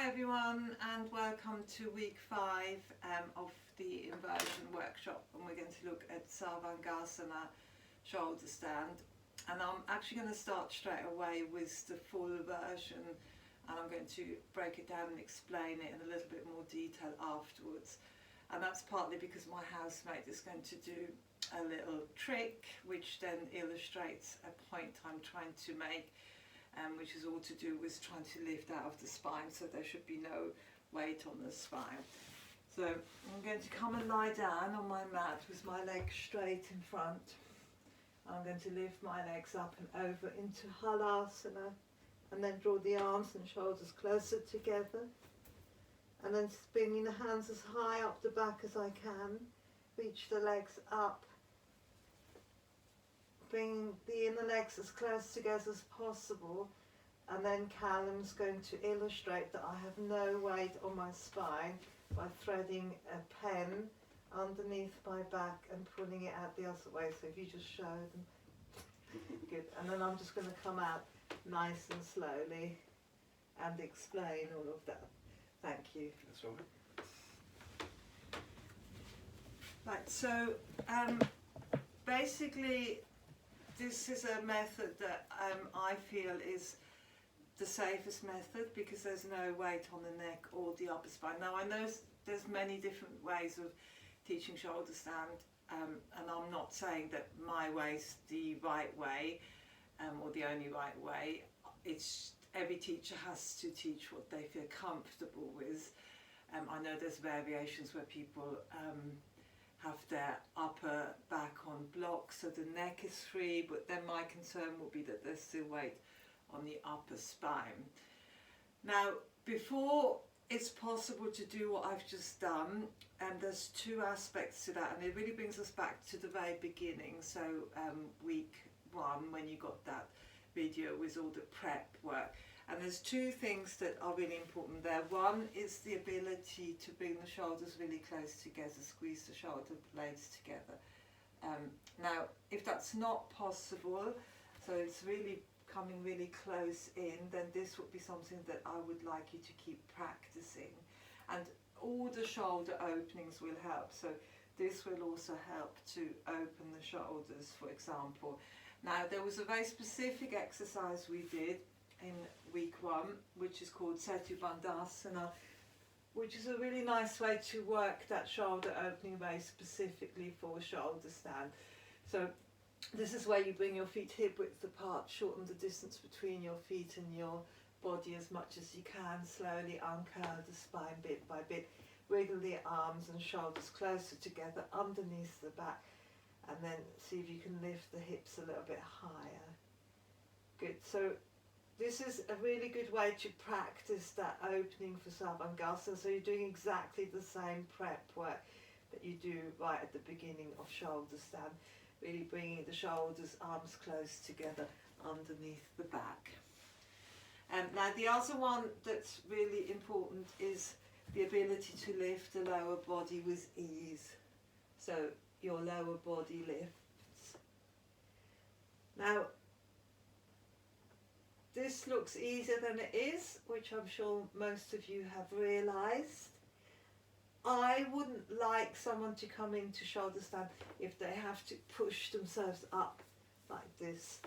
Hi everyone, and welcome to week 5 of the Inversion workshop, and we're going to look at Sarvangasana shoulder stand. And I'm actually going to start straight away with the full version, and I'm going to break it down and explain it in a little bit more detail afterwards. And that's partly because my housemate is going to do a little trick which then illustrates a point I'm trying to make, which is all to do with trying to lift out of the spine, so there should be no weight on the spine. So I'm going to come and lie down on my mat with my legs straight in front. I'm going to lift my legs up and over into Halasana, and then draw the arms and shoulders closer together, and then spinning the hands as high up the back as I can. Reach the legs up, bring the inner legs as close together as possible, and then Callum's going to illustrate that I have no weight on my spine by threading a pen underneath my back and pulling it out the other way. So if you just show them. Good. And then I'm just going to come out nice and slowly and explain all of that. Thank you. That's all right. Right, so basically this is a method that I feel is the safest method because there's no weight on the neck or the upper spine. Now I know there's many different ways of teaching shoulder stand, and I'm not saying that my way's the right way or the only right way. It's every teacher has to teach what they feel comfortable with. I know there's variations where people have their upper back on blocks so the neck is free, but then my concern will be that there's still weight on the upper spine. Now, before it's possible to do what I've just done, and there's two aspects to that, and it really brings us back to the very beginning, so week 1 when you got that video with all the prep work. And there's two things that are really important there. One is the ability to bring the shoulders really close together, squeeze the shoulder blades together. Now, if that's not possible, so it's really coming really close in, then this would be something that I would like you to keep practicing. And all the shoulder openings will help. So this will also help to open the shoulders, for example. Now, there was a very specific exercise we did in week 1, which is called Sarvangasana, which is a really nice way to work that shoulder opening very specifically for a shoulder stand. So this is where you bring your feet hip width apart, shorten the distance between your feet and your body as much as you can, slowly uncurl the spine bit by bit, wiggle the arms and shoulders closer together underneath the back, and then see if you can lift the hips a little bit higher. Good. So this is a really good way to practice that opening for Sarvangasana. So you're doing exactly the same prep work that you do right at the beginning of shoulder stand, really bringing the shoulders, arms close together underneath the back. Now the other one that's really important is the ability to lift the lower body with ease. So your lower body lifts. Now, this looks easier than it is, which I'm sure most of you have realised. I wouldn't like someone to come into shoulder stand if they have to push themselves up like this.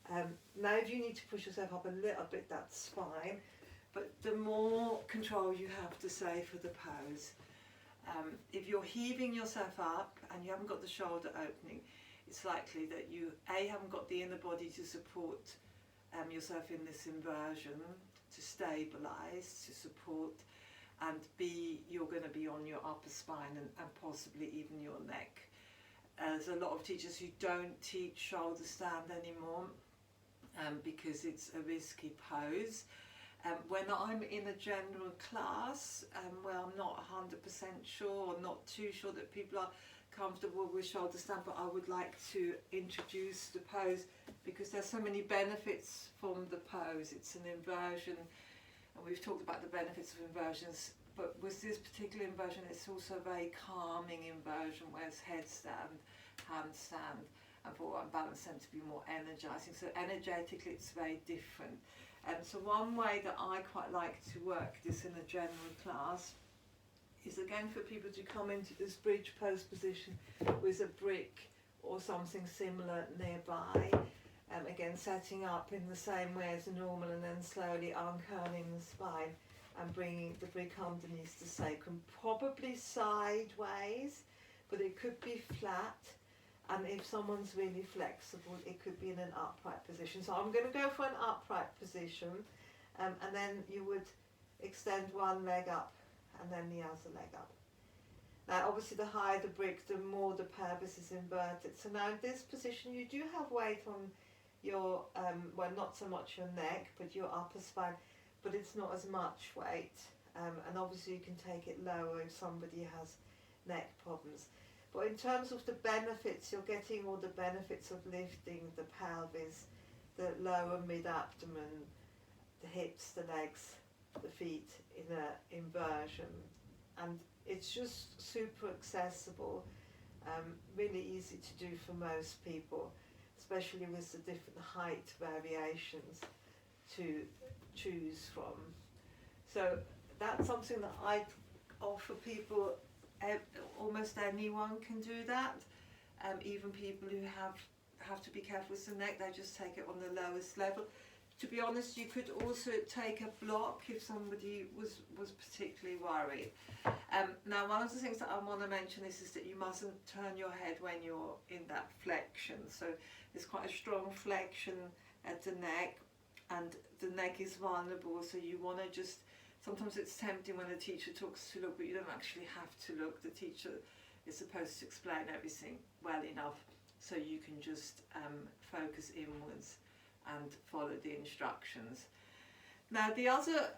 Now if you need to push yourself up a little bit, that's fine, but the more control you have, the safer the pose. If you're heaving yourself up and you haven't got the shoulder opening, it's likely that you A, haven't got the inner body to support yourself in this inversion, to stabilize, to support, and B, you're going to be on your upper spine and possibly even your neck. There's a lot of teachers who don't teach shoulder stand anymore because it's a risky pose. When I'm in a general class where I'm not 100% sure or not too sure that people are comfortable with shoulder stand, but I would like to introduce the pose because there's so many benefits from the pose. It's an inversion, and we've talked about the benefits of inversions, but with this particular inversion it's also a very calming inversion, whereas headstand, handstand and forward balance tend to be more energizing. So energetically it's very different. So one way that I quite like to work this in a general class is again for people to come into this bridge pose position with a brick or something similar nearby. Again, setting up in the same way as normal, and then slowly uncurling the spine and bringing the brick underneath the sacrum, probably sideways, but it could be flat. And if someone's really flexible, it could be in an upright position. So I'm going to go for an upright position, and then you would extend one leg up and then the other leg up. Now obviously the higher the brick, the more the pelvis is inverted. So now in this position you do have weight on your, well, not so much your neck, but your upper spine, but it's not as much weight. And obviously you can take it lower if somebody has neck problems. But in terms of the benefits, you're getting all the benefits of lifting the pelvis, the lower mid-abdomen, the hips, the legs, the feet in an inversion. And it's just super accessible, really easy to do for most people, especially with the different height variations to choose from. So that's something that I offer people. Almost anyone can do that, even people who have to be careful with the neck, they just take it on the lowest level. To be honest, you could also take a block if somebody was particularly worried. Now one of the things that I want to mention is that you mustn't turn your head when you're in that flexion. So there's quite a strong flexion at the neck, and the neck is vulnerable, so you want to just, sometimes it's tempting when the teacher talks to look, but you don't actually have to look. The teacher is supposed to explain everything well enough so you can just focus inwards and follow the instructions. Now the other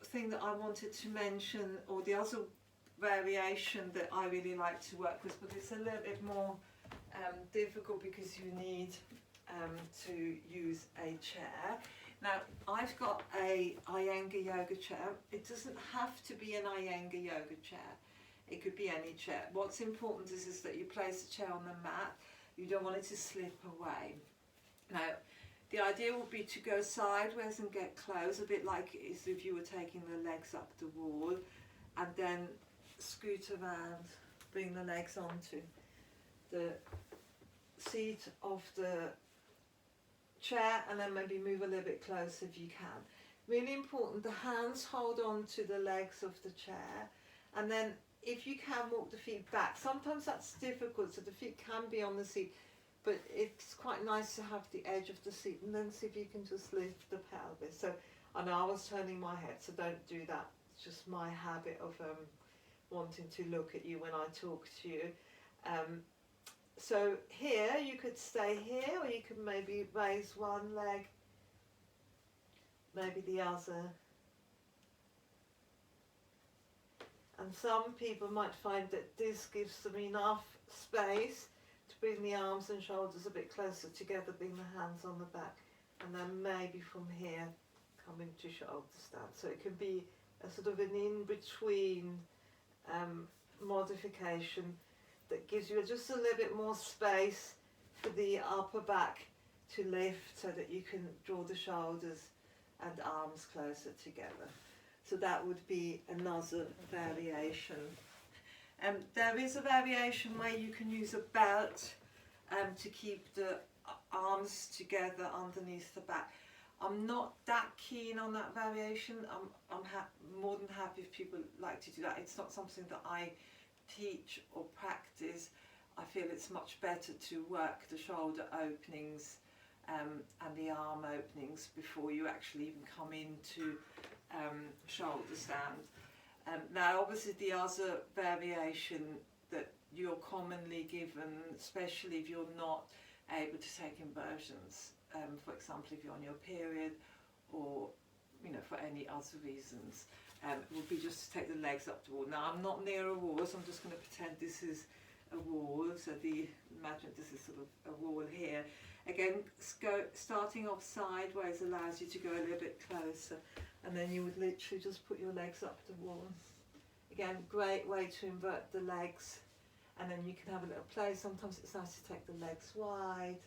thing that I wanted to mention, or the other variation that I really like to work with, but it's a little bit more difficult because you need to use a chair. Now, I've got a Iyengar yoga chair. It doesn't have to be an Iyengar yoga chair. It could be any chair. What's important is that you place the chair on the mat. You don't want it to slip away. Now, the idea would be to go sideways and get close, a bit like as if you were taking the legs up the wall, and then scoot around, bring the legs onto the seat of the chair, and then maybe move a little bit closer if you can. Really important, the hands hold on to the legs of the chair, and then if you can walk the feet back. Sometimes that's difficult, so the feet can be on the seat, but it's quite nice to have the edge of the seat, and then see if you can just lift the pelvis. So I know I was turning my head, so don't do that. It's just my habit of wanting to look at you when I talk to you. So here, you could stay here, or you could maybe raise one leg, maybe the other. And some people might find that this gives them enough space to bring the arms and shoulders a bit closer together, bring the hands on the back, and then maybe from here come into shoulder stand. So it can be a sort of an in-between modification that gives you just a little bit more space for the upper back to lift, so that you can draw the shoulders and arms closer together. So that would be another variation. There is a variation where you can use a belt to keep the arms together underneath the back. I'm not that keen on that variation. I'm more than happy if people like to do that. It's not something that I teach or practice. I feel it's much better to work the shoulder openings and the arm openings before you actually even come into shoulder stand. Now obviously the other variation that you're commonly given, especially if you're not able to take inversions, for example if you're on your period, or for any other reasons, would be just to take the legs up the wall. Now I'm not near a wall, so I'm just going to pretend this is a wall. So imagine this is sort of a wall here. Again, starting off sideways allows you to go a little bit closer, and then you would literally just put your legs up the wall. Again, great way to invert the legs, and then you can have a little play. Sometimes it's nice to take the legs wide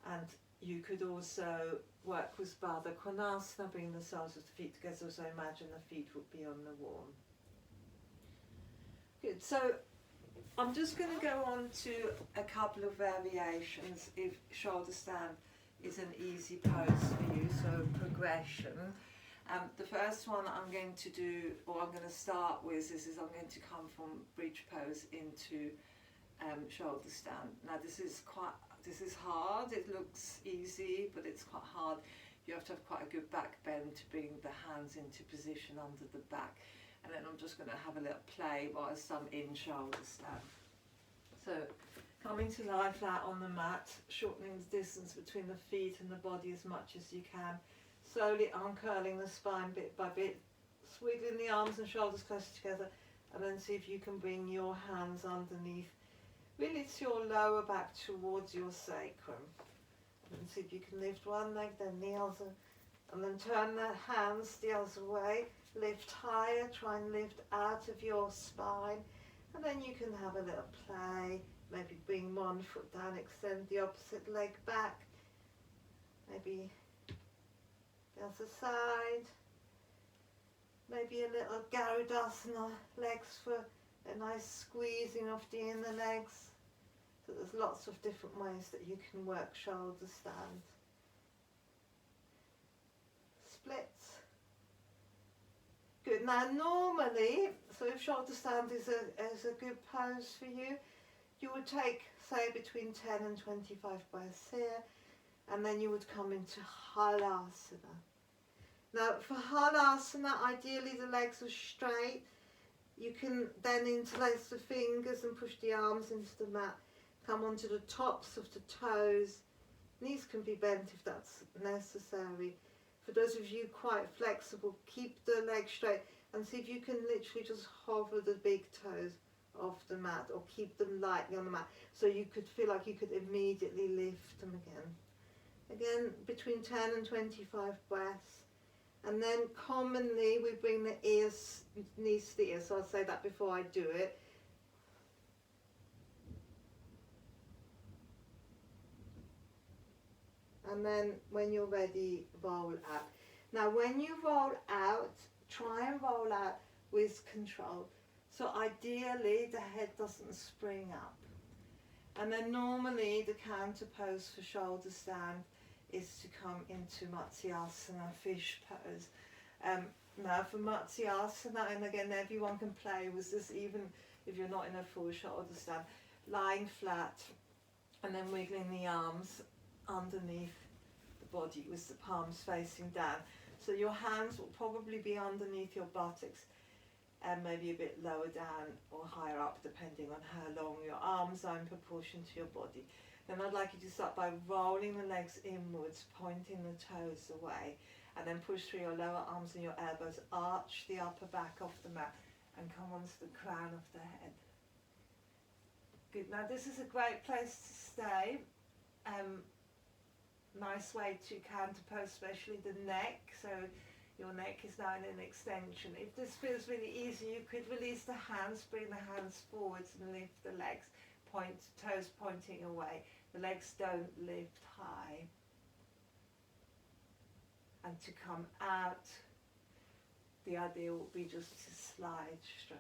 and you could also work with Baddha Konasana, bring the soles of the feet together, so imagine the feet would be on the wall. Good, so I'm just going to go on to a couple of variations if shoulder stand is an easy pose for you, so progression. The first one I'm going to do, or I'm going to start with, is I'm going to come from bridge pose into shoulder stand. Now this is hard. It looks easy, but it's quite hard. You have to have quite a good back bend to bring the hands into position under the back. And then I'm just going to have a little play whilst I'm in shoulder stand. So coming to lie flat on the mat, shortening the distance between the feet and the body as much as you can. Slowly uncurling the spine bit by bit, swiggling the arms and shoulders close together, and then see if you can bring your hands underneath. Really it's your lower back towards your sacrum. And see if you can lift one leg, then the other, and then turn the hands the other way. Lift higher, try and lift out of your spine, and then you can have a little play. Maybe bring one foot down, extend the opposite leg back. Maybe the other side. Maybe a little Garudasana, legs for a nice squeezing of the inner legs. So there's lots of different ways that you can work shoulder stand. Splits. Good. Now normally, so if shoulder stand is a good pose for you, you would take, say, between 10 and 25 breaths here, and then you would come into Halasana. Now for Halasana, ideally the legs are straight. You can then interlace the fingers and push the arms into the mat. Come onto the tops of the toes. Knees can be bent if that's necessary. For those of you quite flexible, keep the legs straight and see if you can literally just hover the big toes off the mat, or keep them lightly on the mat, so you could feel like you could immediately lift them again. Again, between 10 and 25 breaths. And then commonly we bring the knees to the ears, so I'll say that before I do it. And then when you're ready, roll out. Now when you roll out, try and roll out with control. So ideally the head doesn't spring up. And then normally the counter pose for shoulder stand is to come into Matsyasana, fish pose. Now for Matsyasana, and again everyone can play with this even if you're not in a full shoulder stand, lying flat and then wiggling the arms underneath the body with the palms facing down. So your hands will probably be underneath your buttocks and maybe a bit lower down or higher up depending on how long your arms are in proportion to your body. Then I'd like you to start by rolling the legs inwards, pointing the toes away, and then push through your lower arms and your elbows, arch the upper back off the mat and come onto the crown of the head. Good, now this is a great place to stay. Nice way to counter pose, especially the neck, so your neck is now in an extension. If this feels really easy, you could release the hands, bring the hands forwards and lift the legs, toes pointing away. The legs don't lift high. And to come out, the idea will be just to slide straight.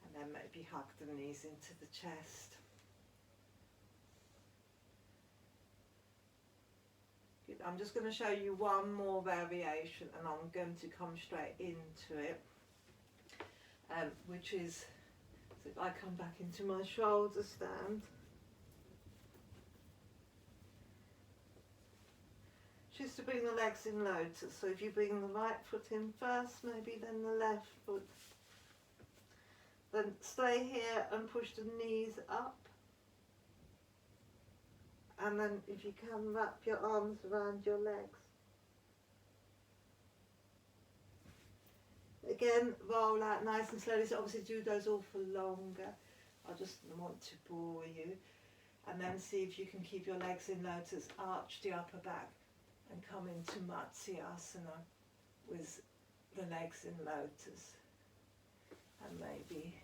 And then maybe hug the knees into the chest. Good. I'm just going to show you one more variation and I'm going to come straight into it, which is, so if I come back into my shoulder stand, just to bring the legs in lotus. So if you bring the right foot in first, maybe then the left foot. Then stay here and push the knees up. And then if you can, wrap your arms around your legs. Again, roll out nice and slowly. So obviously do those all for longer. I just want to bore you. And then see if you can keep your legs in lotus, arch the upper back and come into Matsyasana with the legs in lotus. And maybe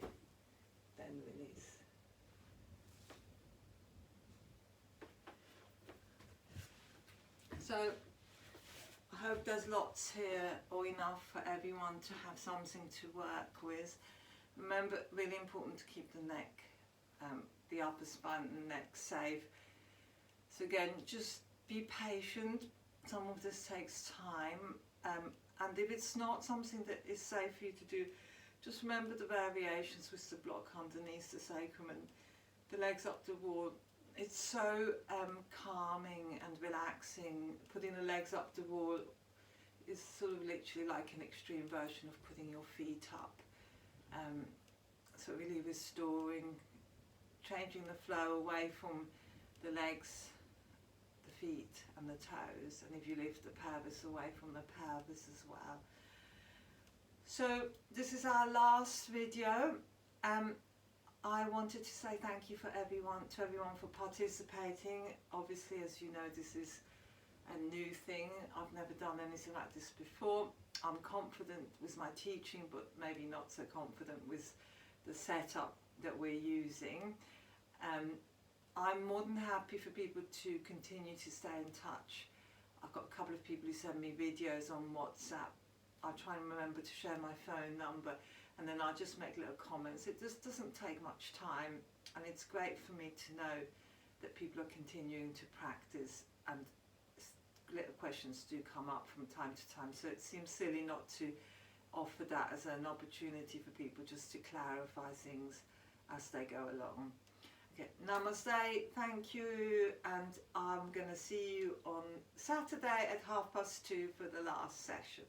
then release. So I hope there's lots here, or enough for everyone to have something to work with. Remember, really important to keep the neck, the upper spine and the neck safe. So again, just be patient. Some of this takes time, and if it's not something that is safe for you to do, just remember the variations with the block underneath the sacrum and the legs up the wall. It's so calming and relaxing. Putting the legs up the wall is sort of literally like an extreme version of putting your feet up. So really restoring, changing the flow away from the legs, the feet and the toes, and if you lift the pelvis away from the pelvis as well. So this is our last video. I wanted to say thank you to everyone for participating. Obviously, as you know, this is a new thing. I've never done anything like this before. I'm confident with my teaching, but maybe not so confident with the setup that we're using. I'm more than happy for people to continue to stay in touch. I've got a couple of people who send me videos on WhatsApp. I try and remember to share my phone number, and then I'll just make little comments. It just doesn't take much time, and it's great for me to know that people are continuing to practice, and little questions do come up from time to time, so it seems silly not to offer that as an opportunity for people just to clarify things as they go along. Okay, namaste, thank you, and I'm going to see you on Saturday at 2:30 for the last session.